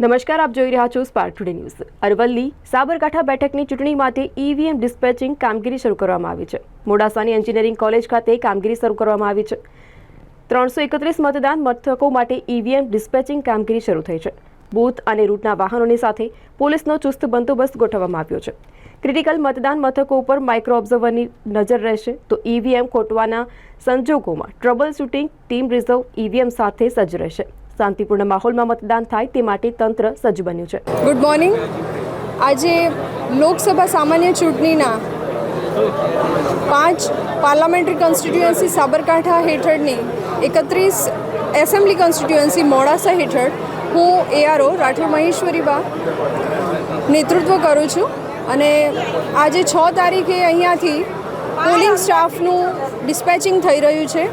નમસ્કાર, આપ જોઈ રહ્યા છો spark today news. Aravalli Sabarkantha બેઠકની ચૂંટણી માટે ઈવીએમ ડિસ્પેચિંગ કામગીરી શરૂ કરવામાં આવી છે। મોડાસાની એન્જિનિયરિંગ કોલેજ ખાતે કામગીરી શરૂ કરવામાં આવી છે। 331 મતદાન મથકો માટે ઈવીએમ ડિસ્પેચિંગ કામગીરી શરૂ થઈ છે। બૂથ અને રૂટના વાહનોની સાથે પોલીસનો ચુસ્ત બંદોબસ્ત ગોઠવવામાં આવ્યો છે। ક્રિટિકલ મતદાન મથકો ઉપર માઇક્રો ઓબ્ઝર્વરની નજર રહેશે, તો ઈવીએમ ખોટવાના સંજોગોમાં trouble shooting team reserve EVM સાથે સજ્જ રહેશે। શાંતિપૂર્ણ માહોલમાં મતદાન થાય તે માટે તંત્ર સજ્જ બન્યું છે। Good morning. આજે લોકસભા સામાન્ય ચૂંટણીના 5 પાર્લામેન્ટરી કોન્સ્ટિટ્યુઅન્સી સાબરકાંઠા હેઠળની 31 એસેમ્બલી કોન્સ્ટિટ્યુઅન્સી મોડાસા હેઠળ હું એઆરઓ રાઠોડ મહેશ્વરીબા નેતૃત્વ કરું છું અને આજે 6 તારીખે અહીંયાથી પોલિંગ સ્ટાફનું ડિસ્પેચિંગ થઈ રહ્યું છે।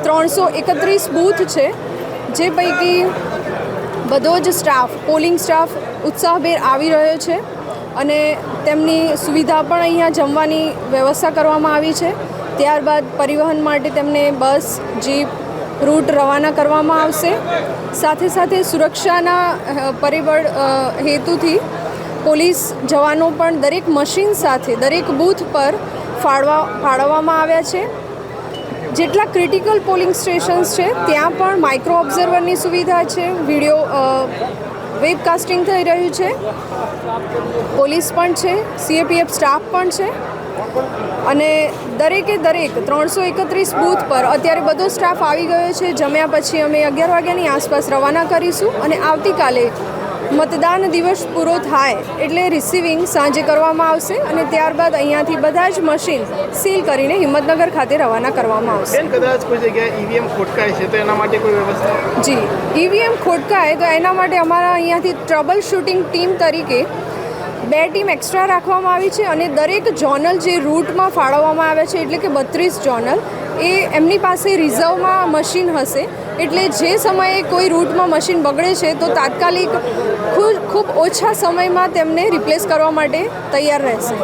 331 બૂથ છે, જે પૈકી બધો જ સ્ટાફ પોલિંગ સ્ટાફ ઉત્સાહભેર આવી રહ્યો છે અને તેમની સુવિધા પણ અહીંયા જમવાની વ્યવસ્થા કરવામાં આવી છે। ત્યારબાદ પરિવહન માટે તેમને બસ, જીપ રૂટ રવાના કરવામાં આવશે। સાથે સાથે સુરક્ષાના પરિબળ હેતુથી પોલીસ જવાનો પણ દરેક મશીન સાથે દરેક બૂથ પર ફાળવવામાં આવ્યા છે। જેટલા ક્રિટિકલ પોલિંગ સ્ટેશન્સ છે ત્યાં પણ માઇક્રો ઓબ્ઝર્વરની સુવિધા છે, વિડીયો વેબકાસ્ટિંગ થઈ રહ્યું છે, પોલીસ પણ છે, સીએપીએફ સ્ટાફ પણ છે અને દરેક 331 બૂથ પર અત્યારે બધો સ્ટાફ આવી ગયો છે। જમ્યા પછી અમે 11 વાગ્યાની આસપાસ રવાના કરીશું અને આવતીકાલે મતદાન દિવસ પૂરો થાય એટલે રિસીવિંગ સાંજે કરવામાં આવશે અને ત્યારબાદ અહીંયાથી બધા જ મશીન સીલ કરીને હિંમતનગર ખાતે રવાના કરવામાં આવશે। કદાચ કોઈ જગ્યાએ ઈવીએમ ખોટકાય છે તો એના માટે કોઈ વ્યવસ્થા? જી, ઈવીએમ ખોટકાય તો એના માટે અમારા અહીંયાથી ટ્રબલ શૂટિંગ ટીમ તરીકે 2 ટીમ એક્સ્ટ્રા રાખવામાં આવી છે અને દરેક ઝોનલ જે રૂટમાં ફાળવવામાં આવે છે એટલે કે 32 ઝોનલ એ એમની પાસે રિઝર્વમાં મશીન હશે, એટલે જે સમયે કોઈ રૂટમાં મશીન બગડે છે તો તાત્કાલિક ખૂબ ઓછા સમયમાં તેમને રિપ્લેસ કરવા માટે તૈયાર રહેશે।